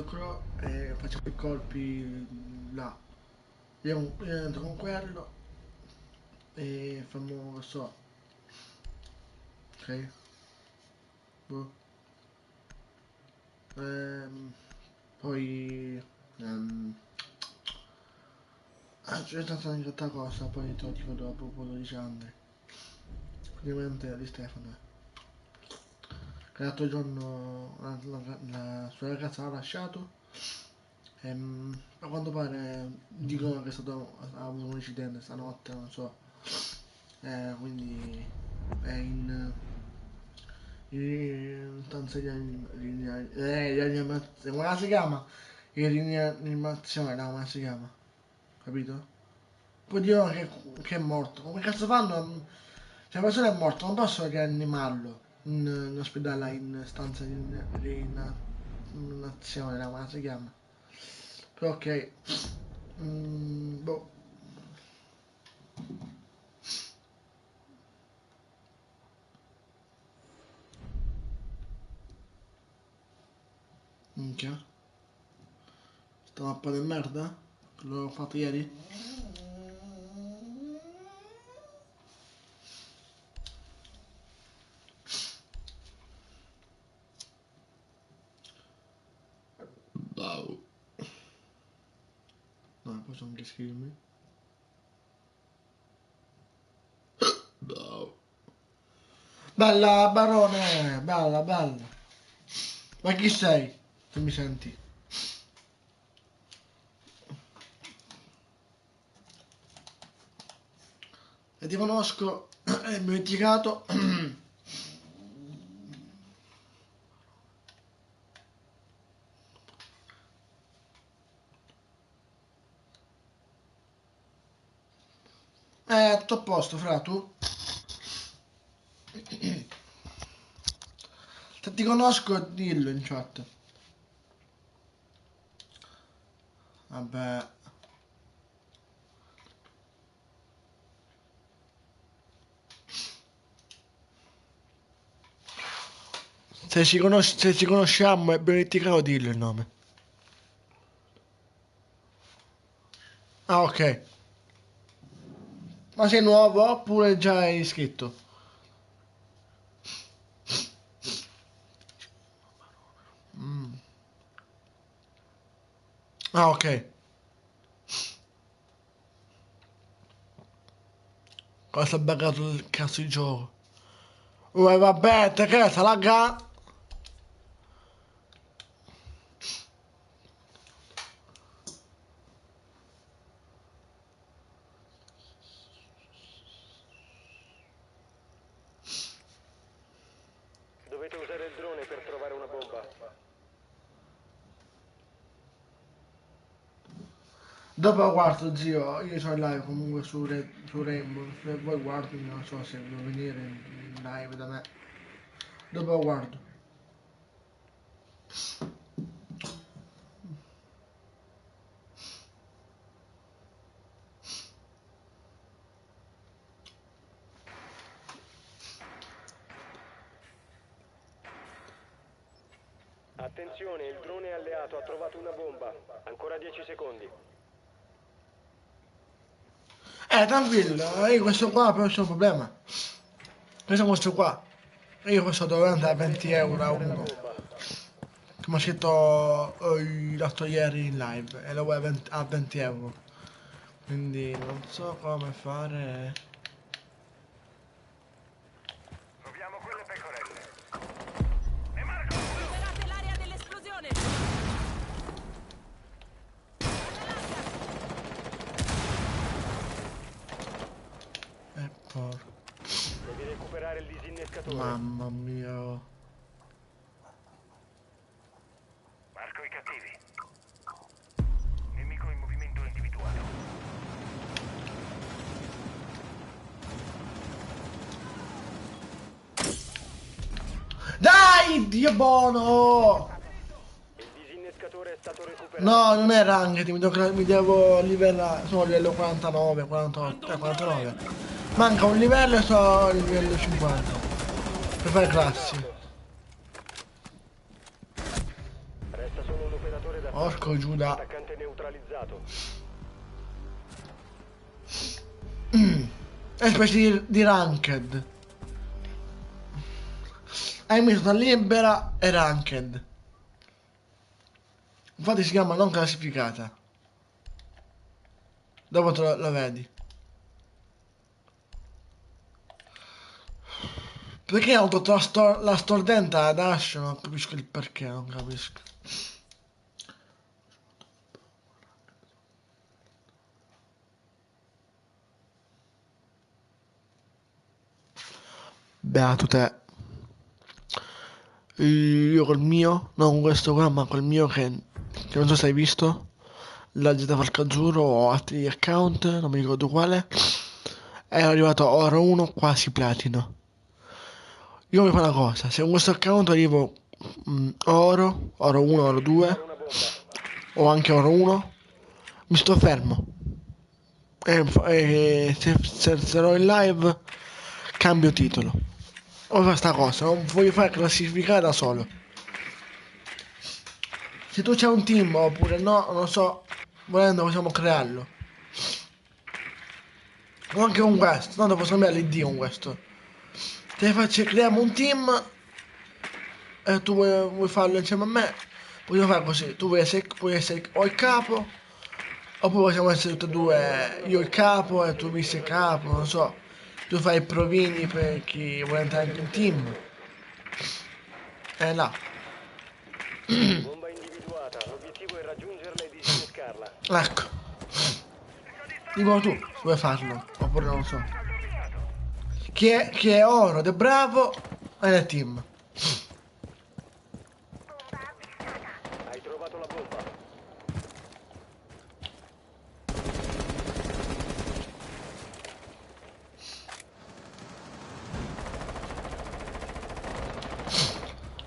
quello e facciamo i colpi là. Io entro con quello e facciamo questo, ok? Boh. Poi c'è stata anche altra cosa, poi te lo dico dopo, poi lo dice Andre. Praticamente di Stefano. Che l'altro giorno la sua ragazza l'ha lasciato. A quanto pare dicono che ha avuto un incidente stanotte, non so. Quindi è in stanza di animazione, come si chiama? In rianimazione, no, come si chiama? Capito? Poi dicono che è morto. Come cazzo fanno? Se una persona è morta non possono rianimarlo in ospedale, in stanza di rianimazione, no, come si chiama? Però ok. Boh. Minchia. Sta mappa di merda? Che l'ho fatto ieri? Wow. No, posso anche scrivermi. Wow. Bella Barone, bella, bella. Ma chi sei? Se mi senti? E ti conosco, mi ho dimenticato. Tutto a posto, fra tu? Se ti conosco, dillo in chat. Vabbè. Se ci conosciamo e ben dimenticato, dillo il nome. Ah, ok. Ma sei nuovo oppure già hai iscritto? Mm. Ah, ok. Cosa ha buggato il cazzo di gioco? Vabbè, te che sta lagga? Dovete usare il drone per trovare una bomba. Dopo guardo, zio, io sono live comunque su Rainbow. Se vuoi guardi, non so se vuoi venire in live da me. Dopo guardo. Attenzione, il drone alleato ha trovato una bomba. Ancora 10 secondi. Tranquillo, io questo qua però c'è un problema. Questo qua. Io questo devo andare a 20 euro a Localizzare la uno. bomba. Che mi ha scritto l'altro ieri in live e lo vuoi a 20 euro. Quindi non so come fare. Troviamo quelle pecorelle. Liberate l'area dell'esplosione! Porco. Devi recuperare il disinnescatore. Mamma mia. Marco i cattivi. Nemico in movimento individuato. Dai, Dio buono! Il disinnescatore è stato recuperato. No, non è ranked, mi devo livellare. Sono a livello 49, 48, 49. Manca un livello e sono a livello 50. Per fare classi. Resta solo un operatore Porco Giuda. Attaccante neutralizzato. È specie di ranked. Hai messo da libera e ranked. Infatti si chiama non classificata. Dopo lo vedi. Perché hanno tolto la stordenta ad Ash? Non capisco il perché, non capisco. Beato te. Io col mio, non con questo qua, ma col mio che non so se hai visto, la Z Falcazzurro o altri account, non mi ricordo quale, ero arrivato a oro 1 quasi platino. Io mi fa una cosa, se con questo account arrivo oro 1, oro 2 Fare una bomba. o anche oro 1, mi sto fermo. E se sarò in live cambio titolo. Voglio fare sta cosa, non voglio fare classificare da solo. Se tu c'hai un team oppure no, non lo so, volendo possiamo crearlo. O anche con questo, tanto possiamo cambiare l'ID con questo. Creiamo un team e tu vuoi farlo insieme a me, possiamo fare così, tu puoi essere o il capo, oppure possiamo essere tutti e due, io il capo e tu vice capo, non so. Tu fai i provini per chi vuole entrare in team. E là. Bomba individuata. L'obiettivo è raggiungerla e disinnescarla. Ecco. Dico tu, se vuoi farlo, oppure non lo so. Chi è oro ed è bravo è nel team. Hai trovato la bomba.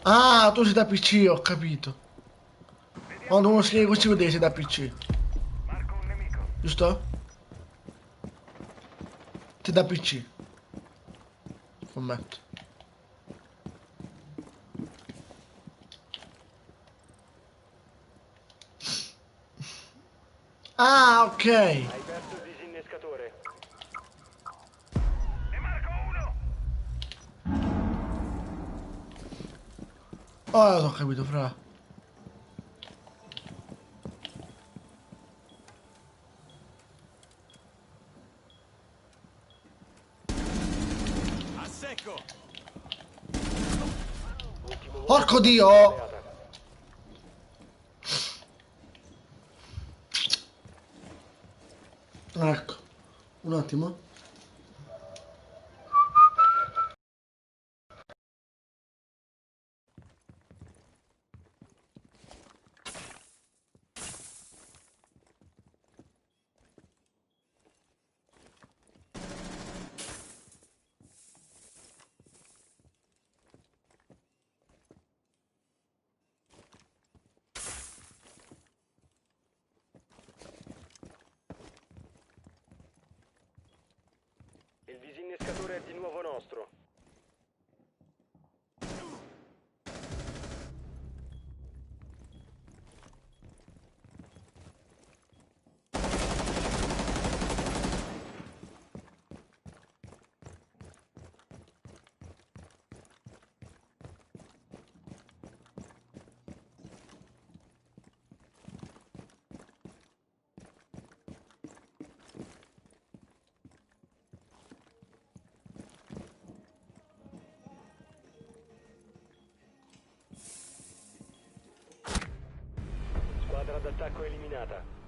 Ah, tu sei da PC, ho capito. Quando uno scrive così vuol dire sei da PC. Giusto? Sei da PC. Scommetto. Ah, ok. Hai perso il disinnescatore. Ora ho capito, fra. A secco! Ultimo uomo Porco sulla Dio! zona alleata. Ecco. Un attimo. Il disinnescatore è di nuovo nostro. Squadra d'attacco eliminata.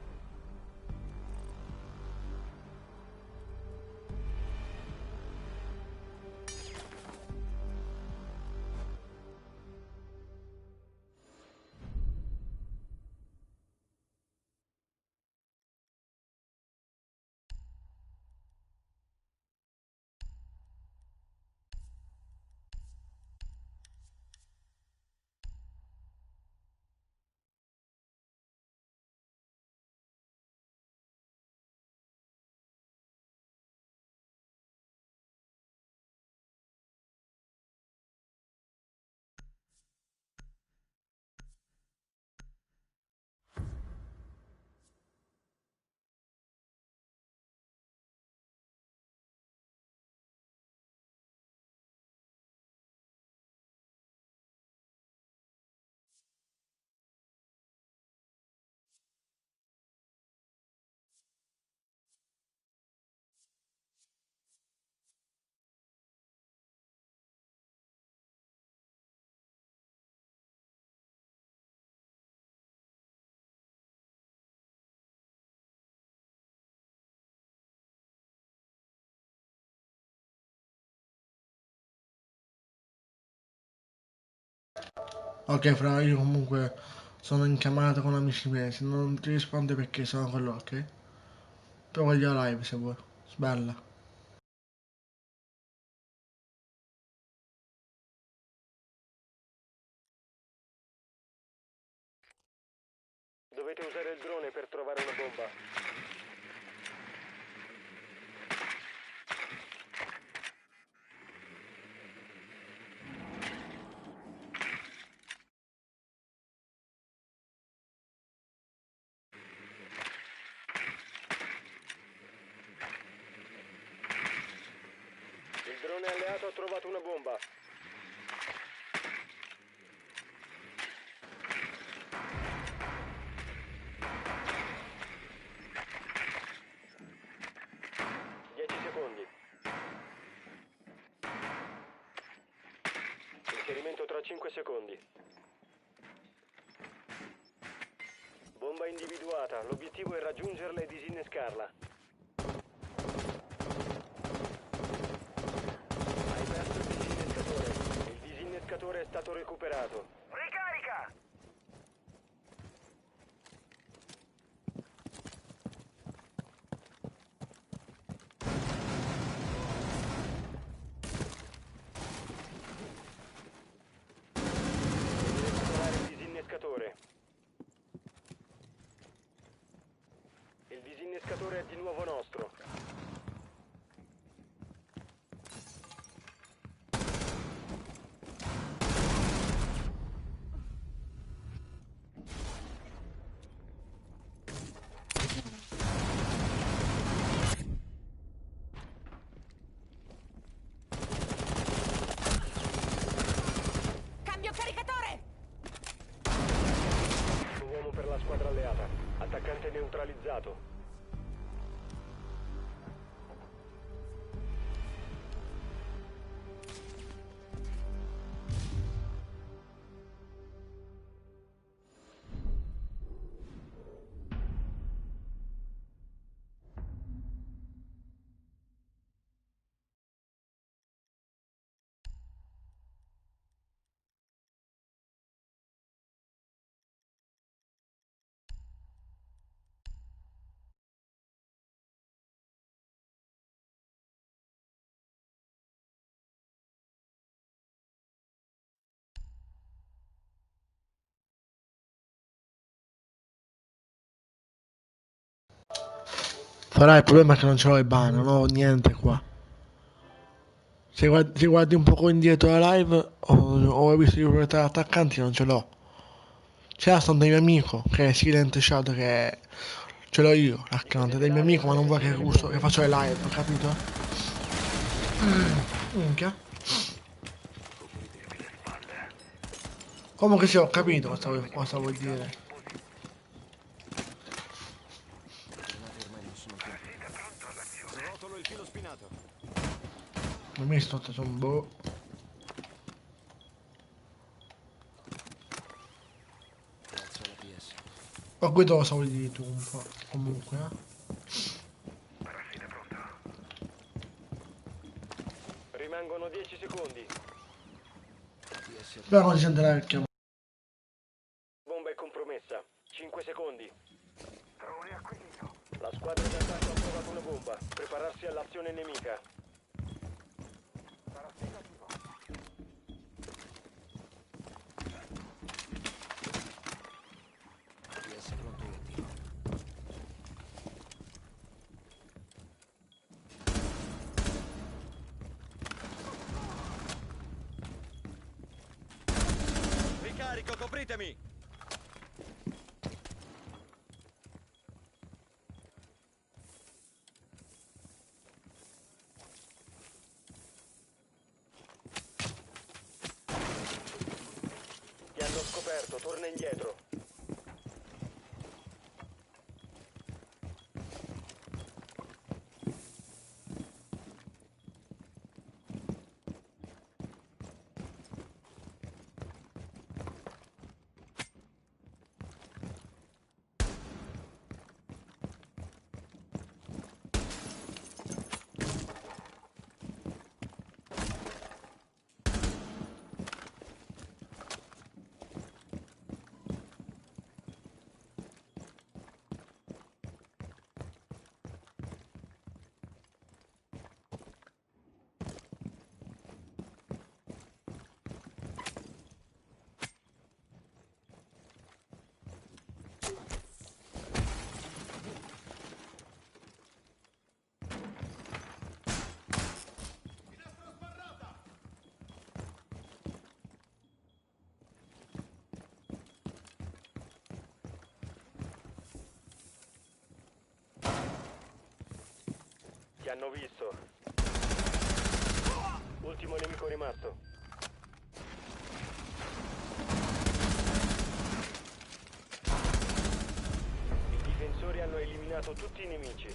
Ok, fra, io comunque sono in chiamata con amici miei, se non ti rispondo perché sono con loro, ok? Poi voglio live se vuoi. Bella. Dovete usare il drone per trovare una bomba. Il drone alleato ha trovato una bomba. Secondi. Inserimento tra 5 secondi. Bomba individuata. L'obiettivo è raggiungerla e disinnescarla. Hai perso il disinnescatore. Il disinnescatore è stato recuperato. Ricarica! Devi recuperare il disinnescatore. Il disinnescatore è di nuovo nostro. Cambio caricatore! Un uomo per la squadra alleata. Attaccante neutralizzato. Farai il problema è che non ce l'ho il ban, non ho niente qua. Se guardi un poco indietro la live, ho visto i proprietari attaccanti, non ce l'ho. C'è la stand del mio amico, che è Silent Shadow, che ce l'ho io, l'account del mio amico, ma non vuole che uso, che faccio le live, capito? Minchia. Comunque sì, ho capito cosa vuol dire. Rotolo il filo spinato. Non mi sto sono boh. Ho capito cosa vuol dire tu un po', comunque, Rimangono 10 secondi. Spero non si sente la vecchia. Bomba è compromessa. 5 secondi. La squadra d'attacco ha trovato una bomba. Prepararsi all'azione nemica. Ricarico, copritemi! Ti hanno scoperto, torna indietro. hanno visto. Ultimo nemico rimasto. I difensori hanno eliminato tutti i nemici.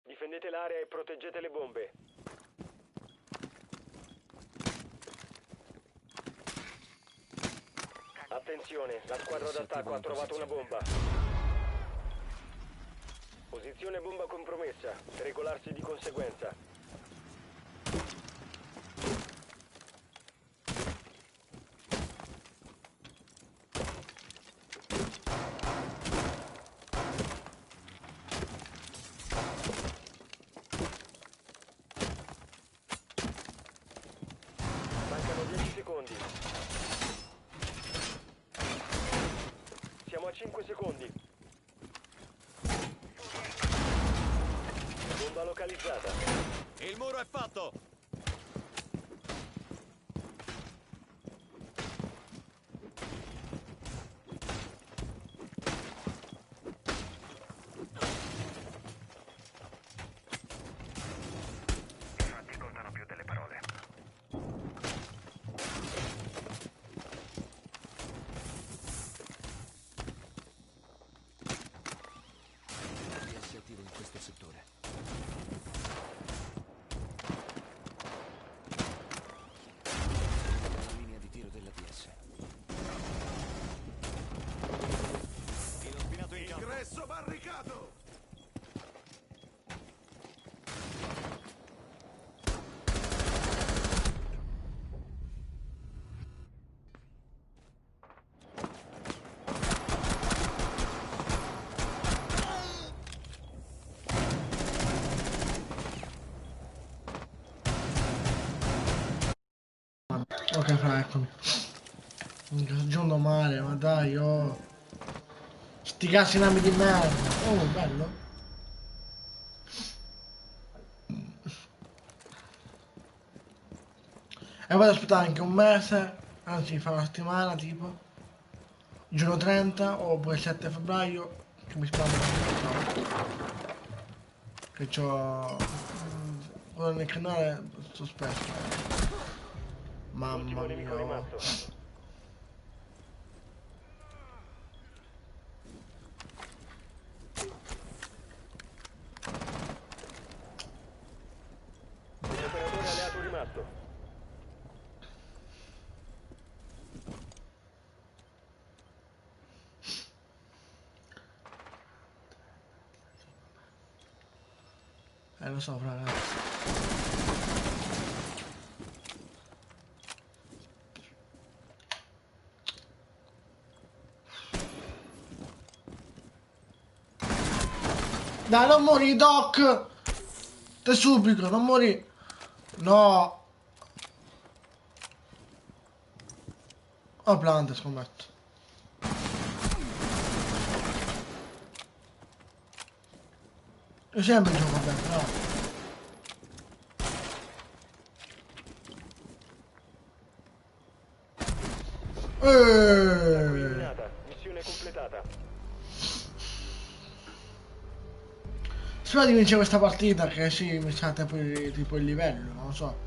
Difendete l'area e proteggete le bombe. Attenzione, la squadra d'attacco ha trovato una bomba. Posizione bomba compromessa. Regolarsi di conseguenza. Mancano 10 secondi. Siamo a 5 secondi. Bomba localizzata. Il muro è fatto! I fatti contano più delle parole. Si attiva in questo settore. La linea di tiro della DS. Filo spinato in campo. Ingresso barricato! Ok, fra, eccomi. Minchia, sto giocando male, ma dai, oh. Sti cazzi nami di merda. Oh, bello. E vado ad aspettare anche un mese, anzi fa una settimana tipo. Giorno 30 oppure il 7 febbraio. Che mi spaventa. Che c'ho. Quello nel canale sospetto. Mamma Ultimo nemico mia. rimasto. Un operatore alleato rimasto. Lo so, fra, ragazzi. Dai, non morì, Doc! Te supplico, non morì! No! Ho plante, scommetto. Io sempre gioco bene, no? Eliminata. Missione completata. Spero di vincere questa partita, che sì, mi sa tipo il livello, non lo so.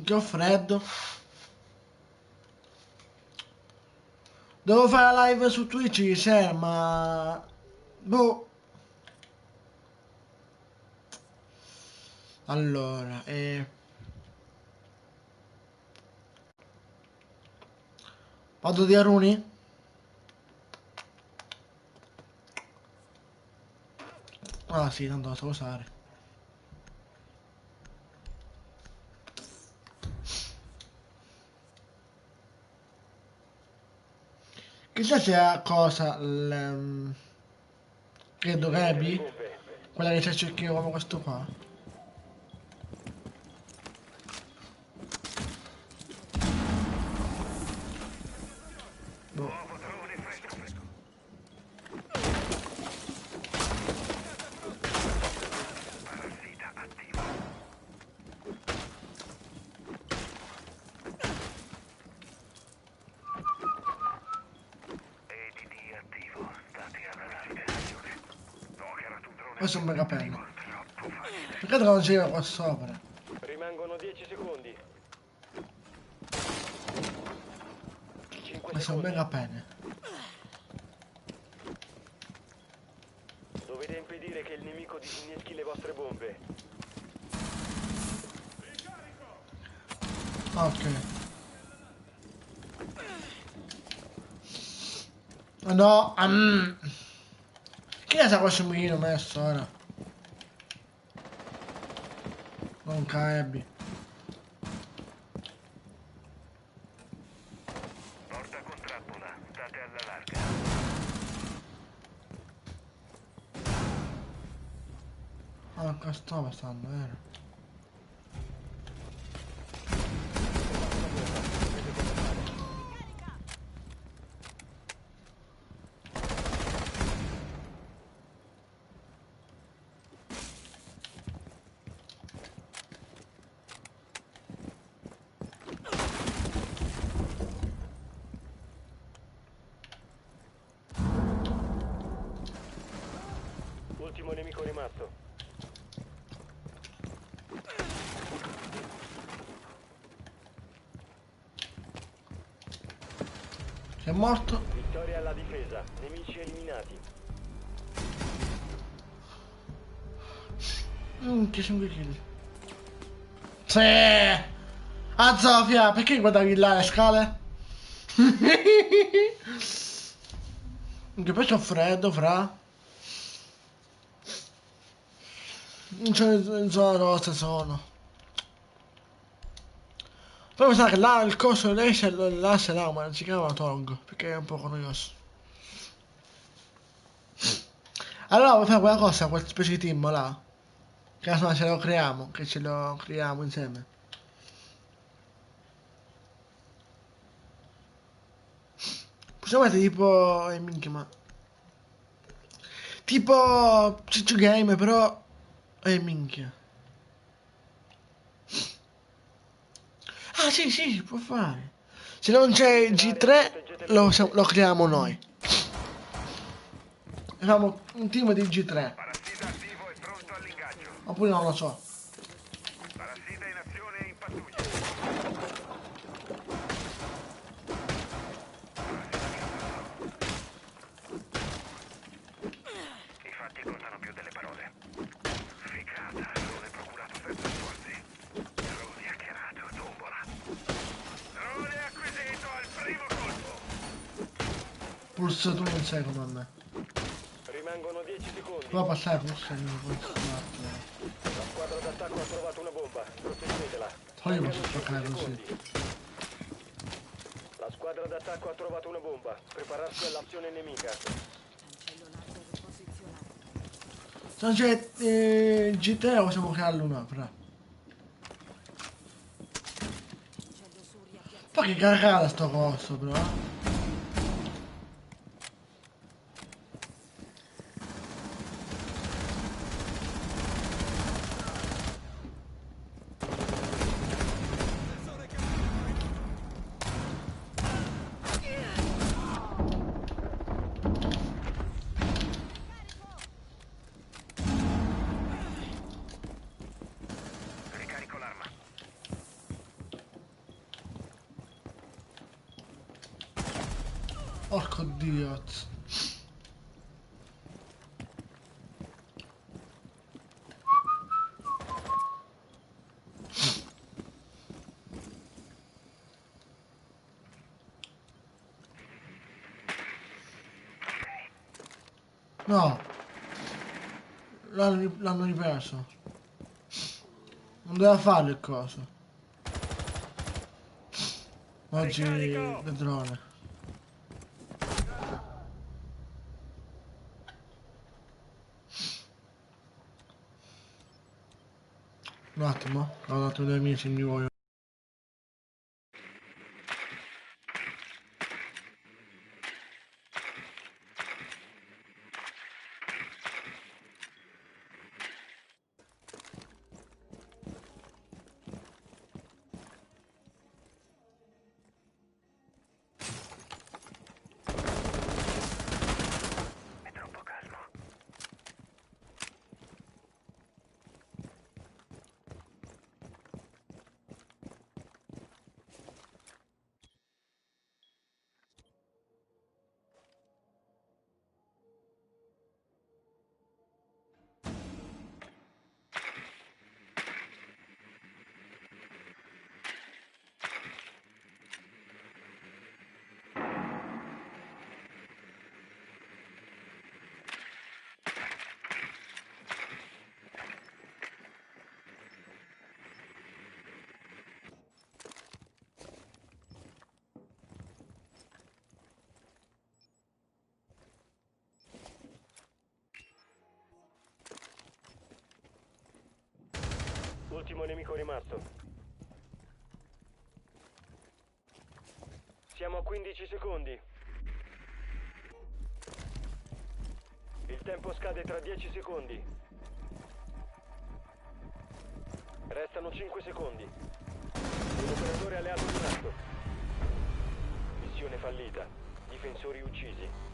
Che ho freddo. Devo fare la live su Twitch sera, ma... Boh. Allora, vado di Aruni? Ah sì, tanto la so usare. Chissà se ha cosa, credo Gabi, quella che c'è cerchino come questo qua. Boh. Questo è un mega penne. Peccato che non c'era qua sopra. Rimangono 10 secondi. 5 Questo è un secondi. mega penne. Dovete impedire che il nemico disinneschi le vostre bombe. Ok. No, chi è sta questo mulino messo ora? Non cabi. Porta con trappola, state alla larga. Ah, qua stava stando, vero? Ultimo nemico rimasto. Sei morto? Vittoria alla difesa, nemici eliminati. Che 5 kill. Sì! Ah, Zofia, perché guardavi là le scale? Che poi c'ho freddo, fra. Non c'è in zona rossa sono. Poi mi sa che là il coso l'esce là se là, ma non si chiama tolgo, perché è un po' noioso. Allora vuoi fare quella cosa, quel specie di team là? Che insomma ce lo creiamo, che ce lo creiamo insieme. Possiamo mettere tipo... minchia ma... Tipo... Ciccio Game però... minchia. Ah sì sì, si può fare. Se non c'è il G3 lo creiamo noi. Facciamo un team di G3. Parassita attivo e pronto all'ingaggio. Oppure non lo so. Parassita in azione e in pattuglia. I fatti contano più delle parole. Ficata, drone procurato per trasporti. Drone hackerato, tombola. Drone acquisito al primo colpo. Pulso tu non sei come me. Rimangono 10 secondi. Può passare pulso e non può passare. La squadra d'attacco ha trovato una bomba. Proteggetela. Poi io posso Mancano giocare 5 così. secondi. La squadra d'attacco ha trovato una bomba. Prepararsi all'azione nemica. Se non c'è G3 possiamo crearlo una, però. Poi che cagata sto coso, però. Ricarico l'arma. Porco Dio. No, l'hanno ripreso. Non doveva fare il coso. Oggi Ricarico! le drone. Un attimo, ho dato dei amici mi voglio. È troppo calmo. Ultimo nemico rimasto. Siamo a 15 secondi. Il tempo scade tra 10 secondi. Restano 5 secondi. Un operatore alleato rimasto. Missione fallita. Difensori uccisi.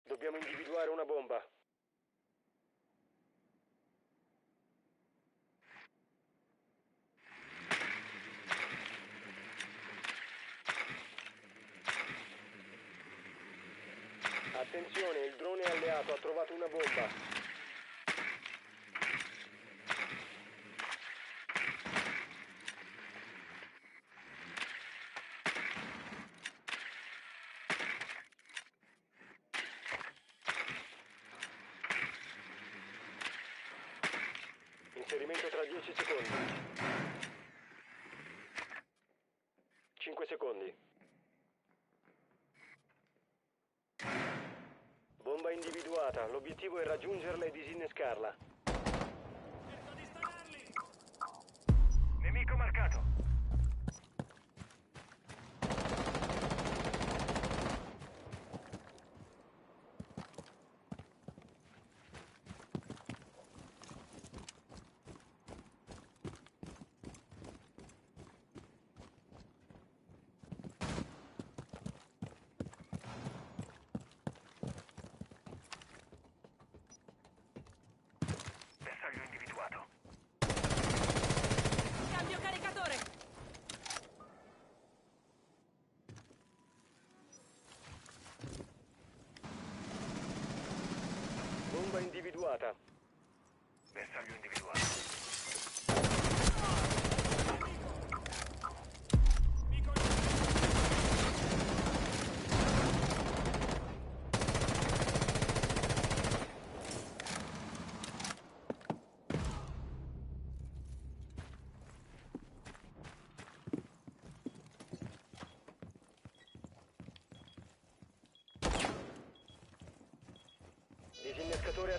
Dobbiamo individuare una bomba. Attenzione, il drone alleato ha trovato una bomba. Inserimento tra 10 secondi. 5 secondi. Bomba individuata. L'obiettivo è raggiungerla e disinnescarla. Nemico marcato. Bersaglio individuato. Cambio caricatore. Bomba individuata. Bersaglio individuato.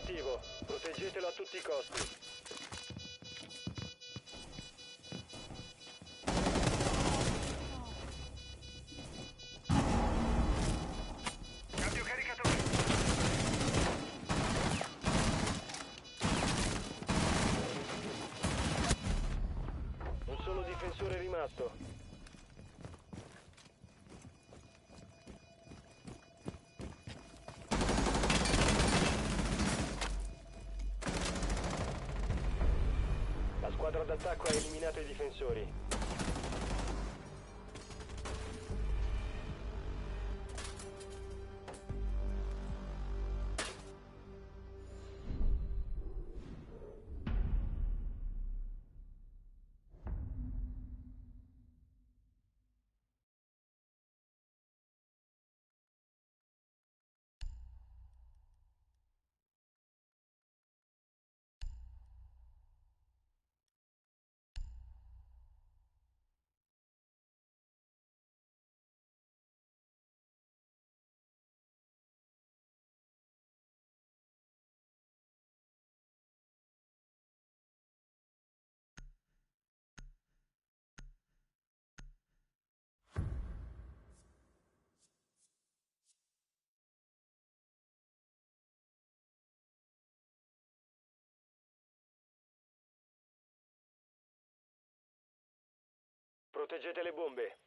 attivo. Proteggetelo a tutti i costi. Cambio caricatore. Un solo difensore rimasto. La squadra d'attacco ha eliminato i difensori. Proteggete le bombe.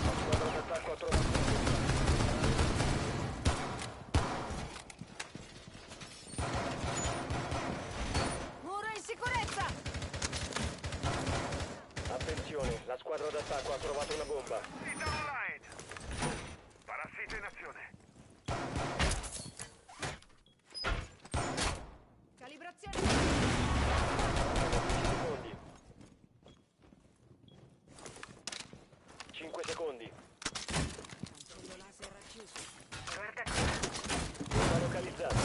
La squadra d'attacco ha trovato una bomba. Muro in sicurezza! Attenzione, la squadra d'attacco ha trovato una bomba. Sita online. Parassito in azione. Calibrazione! 5 secondi. Controllo laser racchiuso. Guarda Bomba localizzata.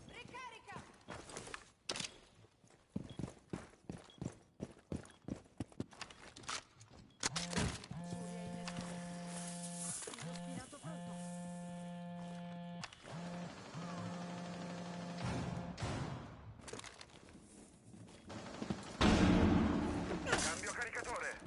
Ricarica! Uno spinato pronto. cambio caricatore.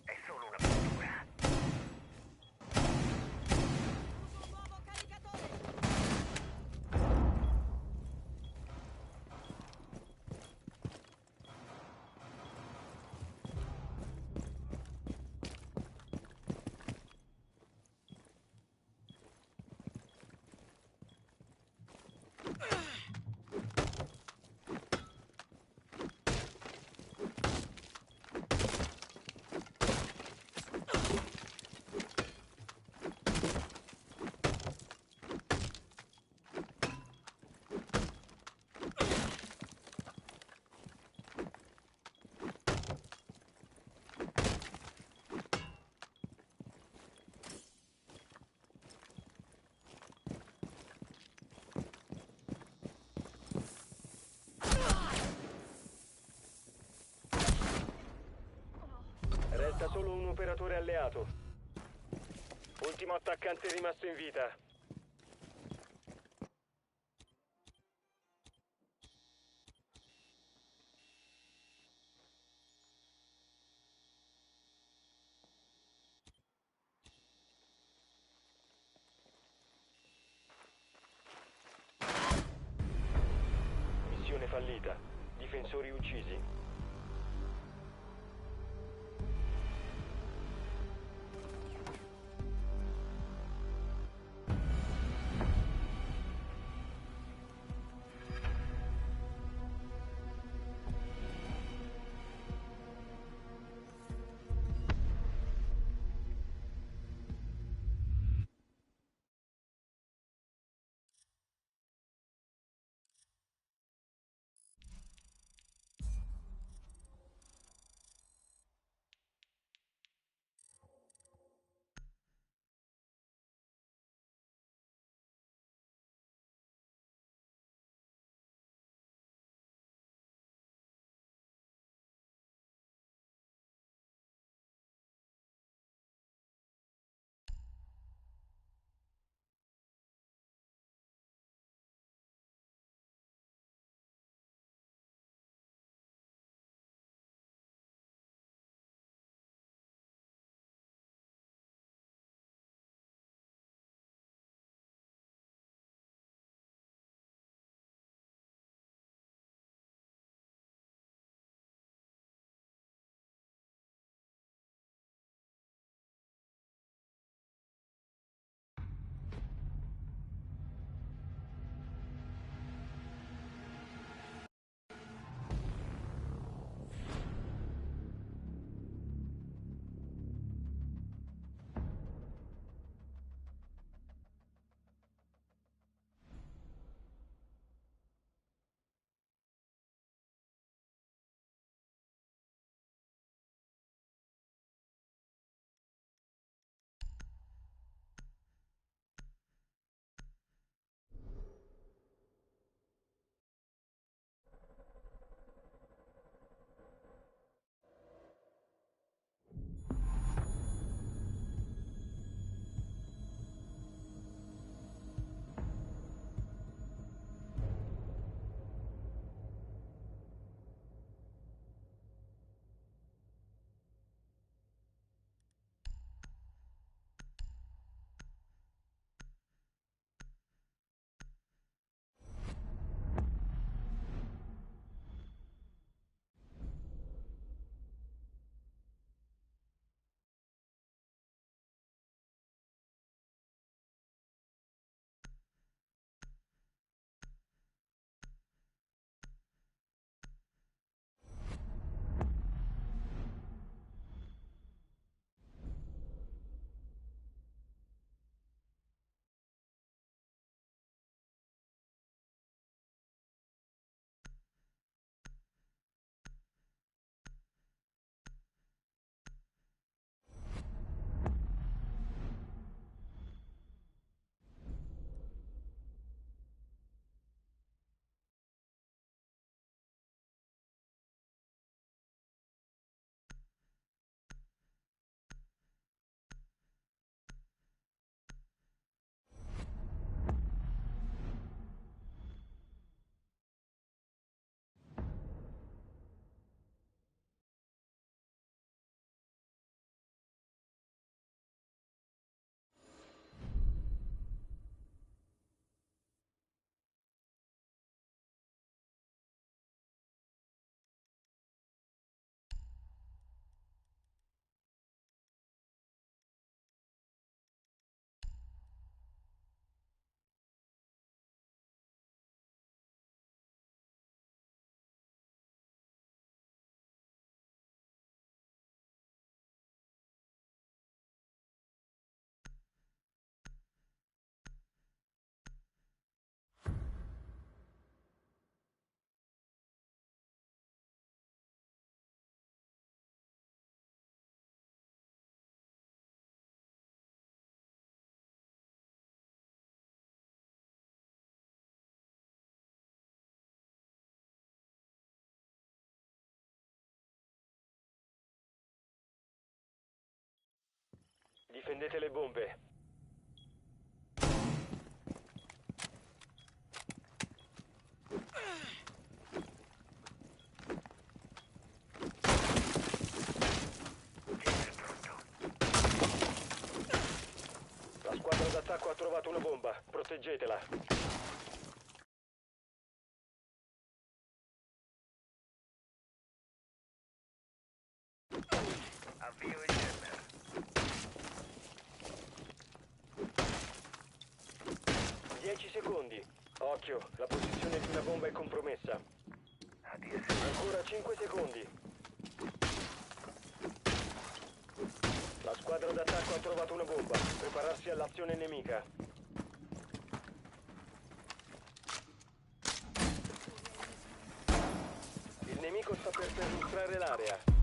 È solo una pittura. Uso un nuovo caricatore! Resta solo un operatore alleato. Ultimo attaccante rimasto in vita. Missione fallita. Difensori uccisi. Difendete le bombe. La squadra d'attacco ha trovato una bomba. Proteggetela. Avvio il jammer. 10 secondi. Occhio, la posizione di una bomba è compromessa. ADS. Ancora 5 secondi. La squadra d'attacco ha trovato una bomba. Prepararsi all'azione nemica. Il nemico sta per perlustrare l'area.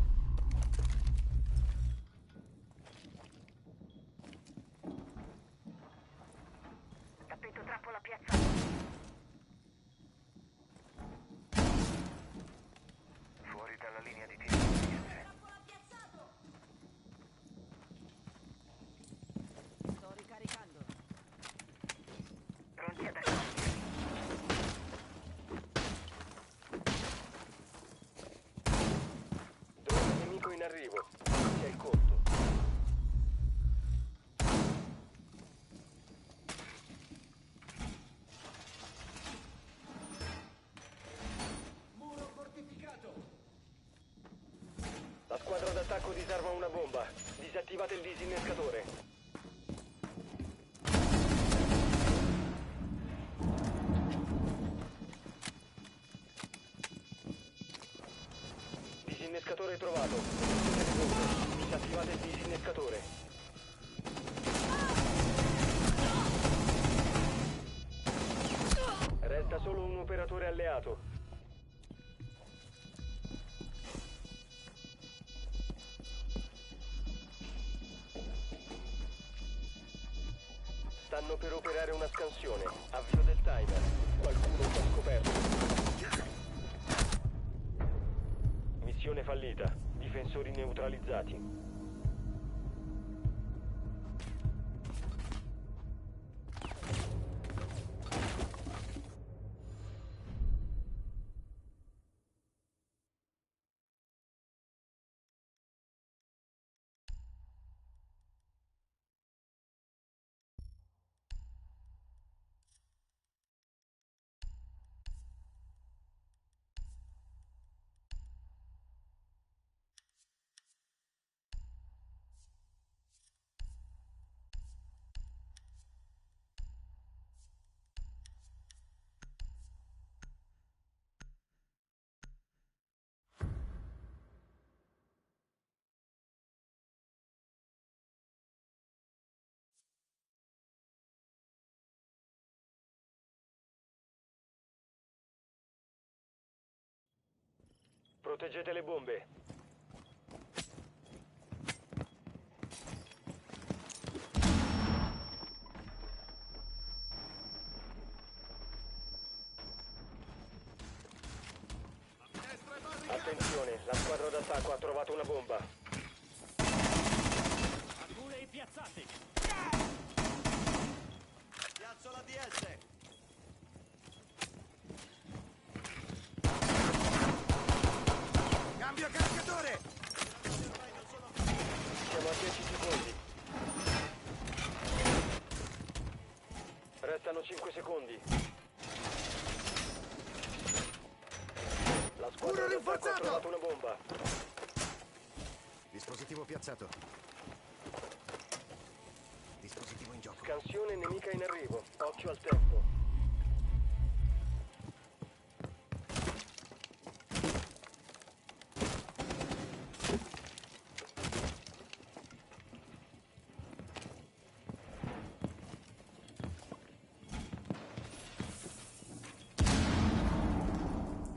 Tappeto trappola piazzato. Fuori dalla linea di tiro. Trappola piazzato. Sto ricaricando. Pronti ad accogliere. Drone nemico in arrivo. Inizia il conto. La squadra d'attacco disarma una bomba. Disattivate il disinnescatore. Disinnescatore trovato. Proteggete le bombe. Disattivate il disinnescatore. Resta solo un operatore alleato. Stanno per operare una scansione. Avvio del timer. Qualcuno sta scoperto. Missione fallita. Difensori neutralizzati. Proteggete le bombe. Attenzione, la squadra d'attacco ha trovato una bomba. Arculei piazzati. Piazzo la DS. Cambio caricatore. Siamo a 10 secondi. Restano 5 secondi. La squadra d'attacco ha trovato una bomba. Dispositivo piazzato. Dispositivo in gioco. Scansione nemica in arrivo. Occhio al tempo.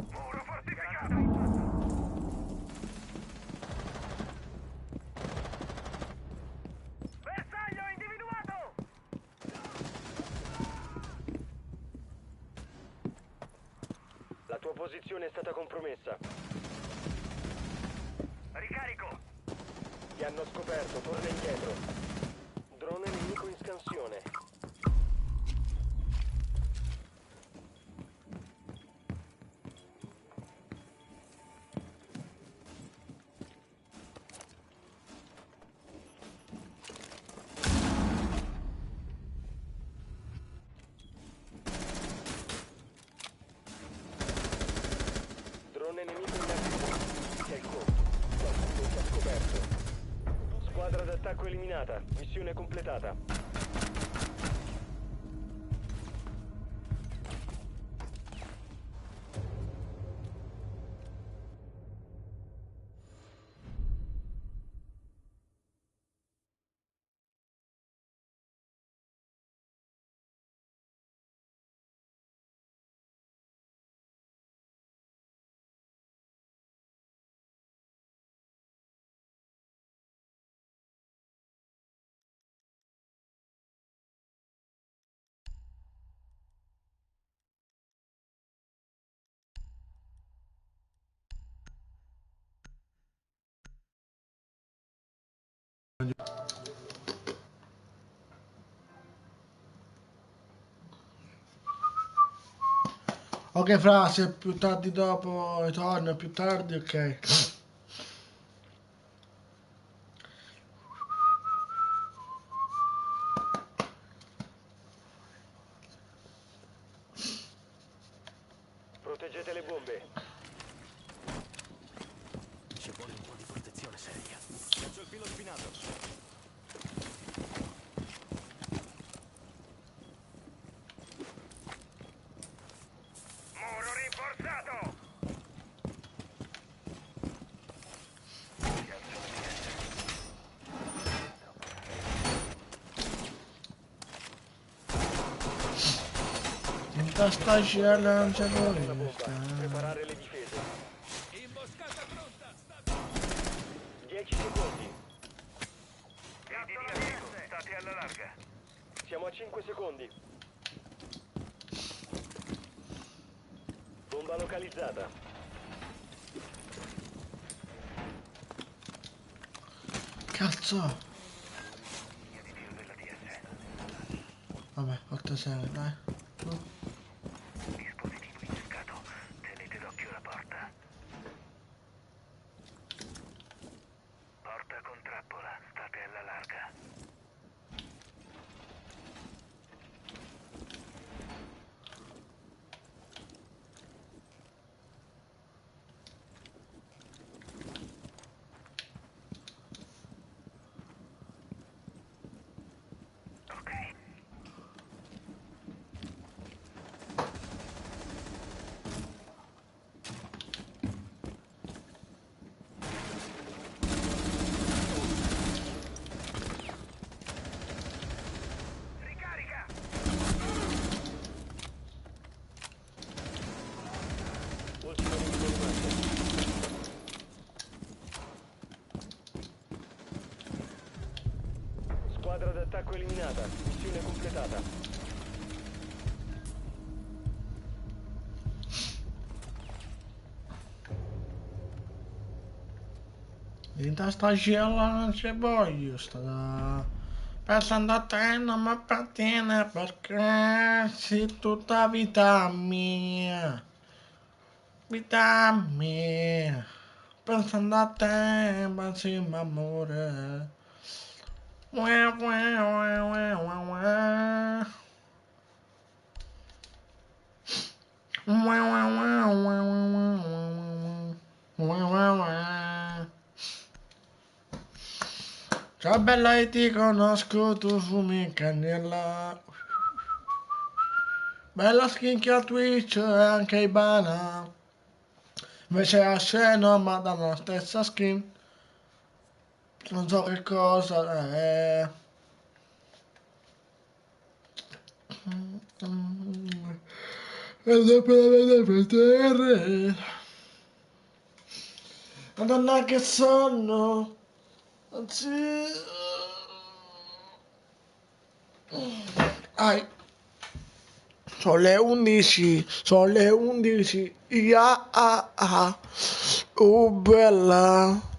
Muro fortificato. Bersaglio individuato. La tua posizione è stata compromessa. Ricarico. Ti hanno scoperto, torna indietro. scansione. Drone nemico in arrivo. Sei conto. Qualcuno ci ha scoperto. Squadra d'attacco eliminata. Missione completata. Ok, fra, se più tardi dopo ritorno, più tardi, ok. Proteggete le bombe. Ci vuole un po' di protezione seria. Caccio il filo spinato. Muro rinforzato! In testa scella non c'è La nulla. bomba. Preparare le difese. 10 secondi. Gatto nemico, state alla larga. Siamo a 5 secondi. Bomba localizzata. Cazzo! Linea di tiro della DS. Vabbè, 8-6, dai. Dispositivo innescato. Tenete d'occhio la porta. Porta con trappola, state alla larga. Ok. Ricarica! Ultimo nemico rimasto. Squadra d'attacco eliminata. Missione completata. In testa scella non ci voglio stare. Pensando a te non mi appartiene perché sei tutta vita mia. Vita mia. Pensando a te, massimo amore. Wah, wah, wah, wah, wah, wah. Wah, wah, wah, wah, wah, wah, wah, wah, wah, wah. Ciao bella e ti conosco, tu fumi cannella. Bella skinchia Twitch e anche Ibana. Invece a scena ma dalla stessa skin. Non so che cosa è. E dopo la vedere. Madonna che sonno. Anzi. Ai. Sono le 11. Sono le 11. Ya ah ah. Oh bella.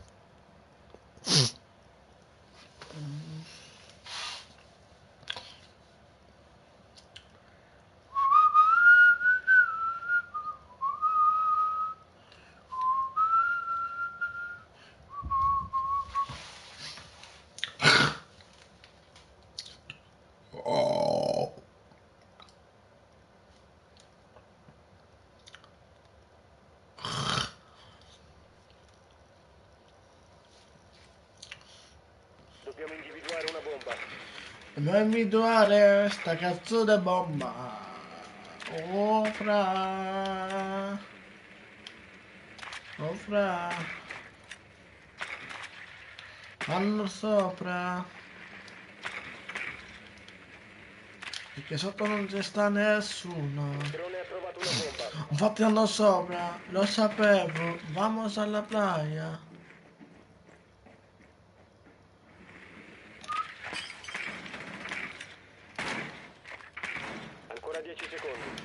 Dobbiamo individuare sta cazzo di bomba. Oh fra. Oh fra. Vanno sopra. Perché sotto non ci sta nessuno. Il drone ha trovato una bomba. Infatti hanno sopra, lo sapevo, vamos alla playa. Ancora 10 secondi.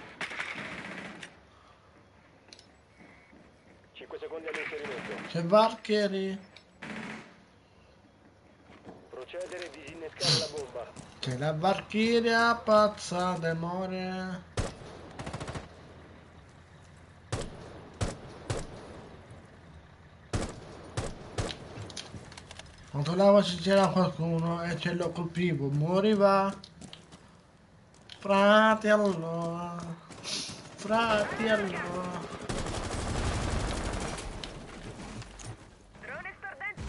5 secondi all'inserimento. Che Valkyrie, Procedere e disinnescare la bomba. che la Valkyria pazza d'amore. Controllavo se c'era qualcuno e ce lo colpivo, moriva. Frati allora, frati allora. Drone stordente.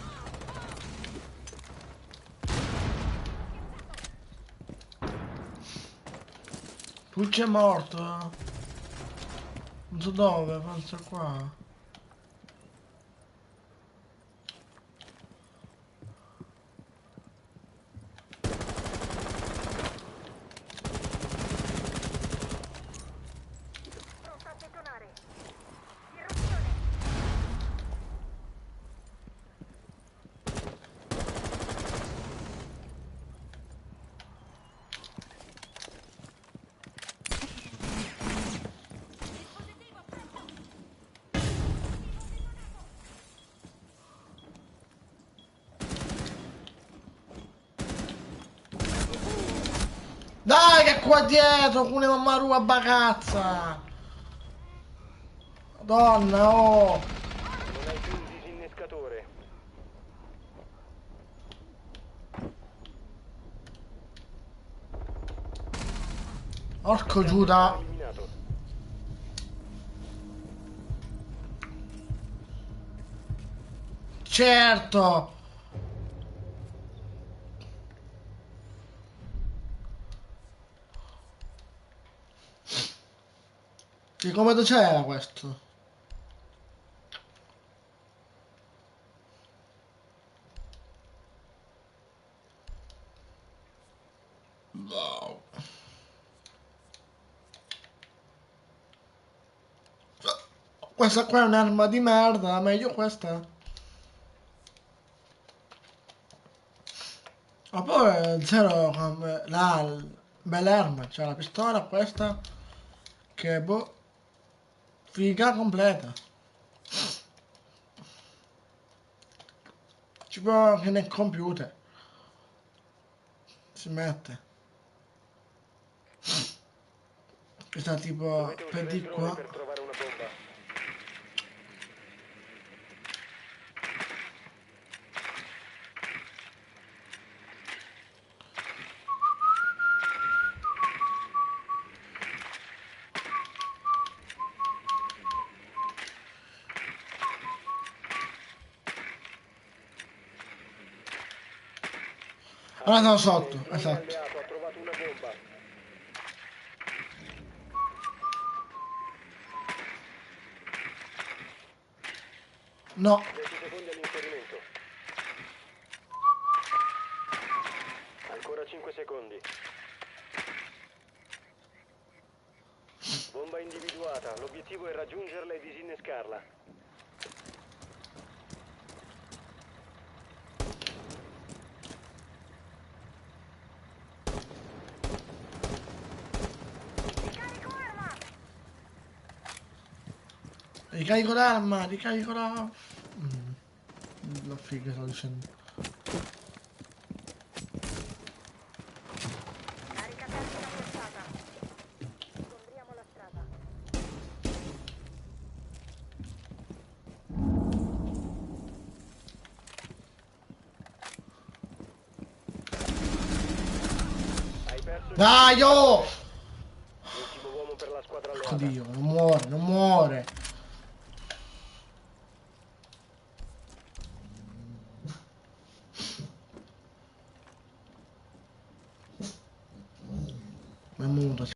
Pucci è morto. Non so dove, penso qua. Pronto a detonare. Irruzione. Dai che qua dietro, con una marua bagazza. Madonna, oh. Non hai più un disinnescatore. Porco Giuda. Eliminato. Certo. Che come c'era questo? No. Questa qua è un'arma di merda, meglio questa. Ma poi zero la bella arma, c'è la pistola questa che boh, figa completa. Ci può anche nel computer. Si mette. Questa tipo Dovete per usare di il drone qua. per trovare una bomba. Ora sono Il sotto, drone esatto. alleato ha trovato una bomba. No, 10 secondi all'inserimento. Ancora 5 secondi. Bomba individuata. L'obiettivo è raggiungerla e disinnescarla. ricarico l'arma, ricarico la... La figa sto dicendo. Carica termina piazzata. Scontriamo la strada. Hai perso il Dai, oh! ultimo uomo per la squadra alleata. Oddio, non muore, non muore. minuto.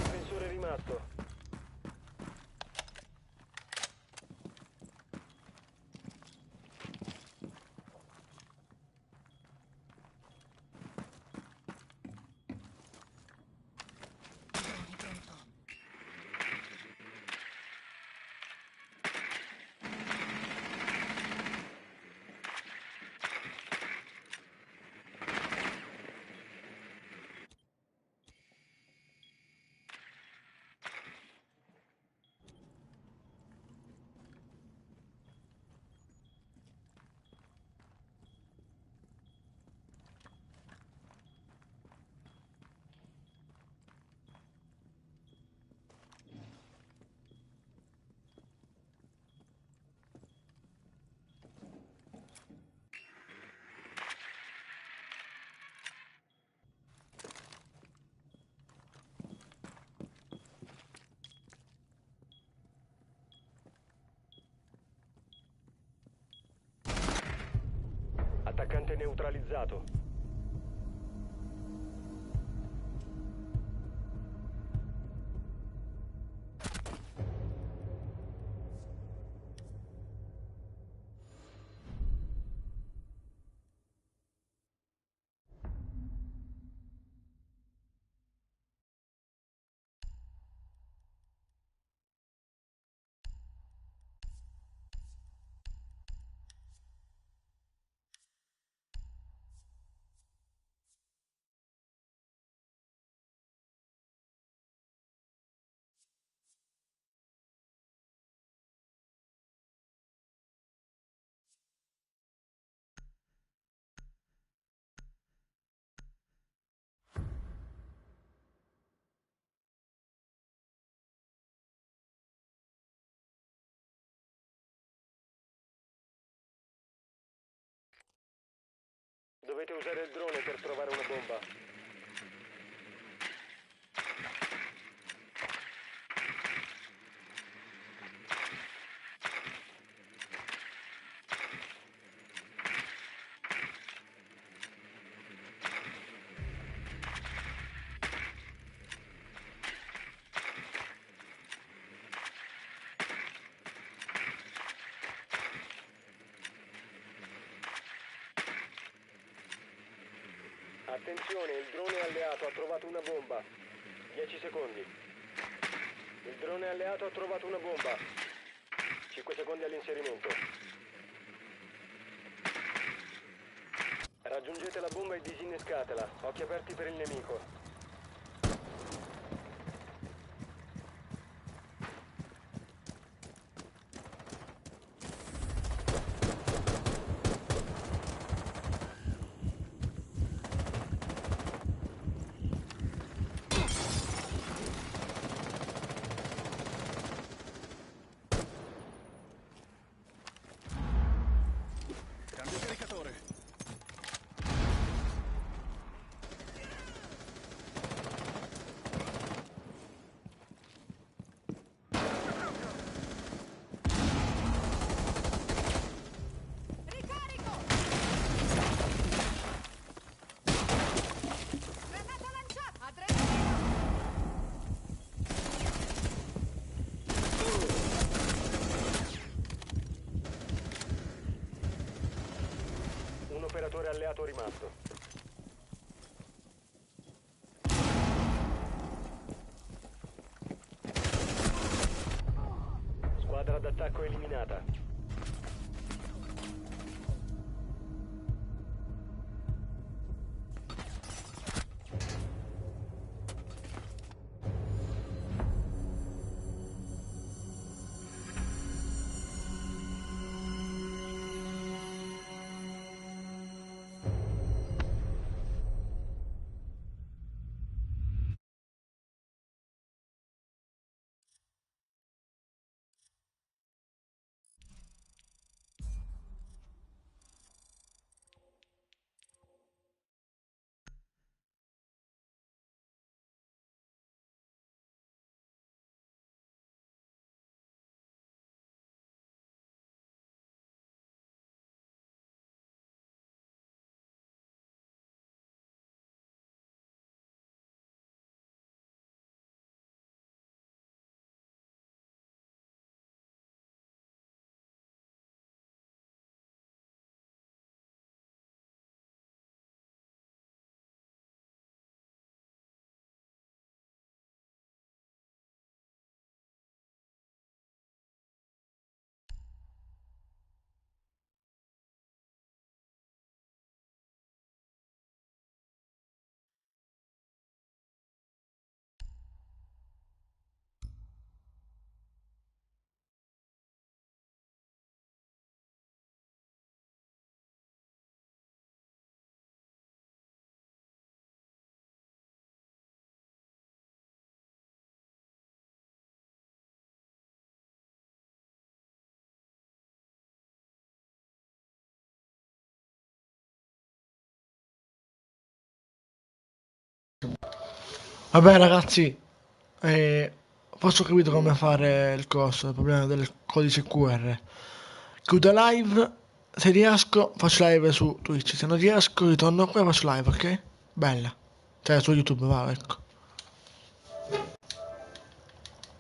Difensore rimasto. Attaccante neutralizzato. Dovete usare il drone per trovare una bomba. Attenzione, il drone alleato ha trovato una bomba. 10 secondi. Il drone alleato ha trovato una bomba. 5 secondi all'inserimento. Raggiungete la bomba e disinnescatela. Occhi aperti per il nemico. Cambio caricatore. Ricarico! Granata lanciata! Adrenalina! Un operatore alleato rimasto. Squadra d'attacco eliminata. Vabbè ragazzi, forse ho capito come fare il coso, il problema del codice QR. Chiudo live, se riesco faccio live su Twitch, se non riesco ritorno qua e faccio live, ok? Bella. Cioè su YouTube, va, ecco.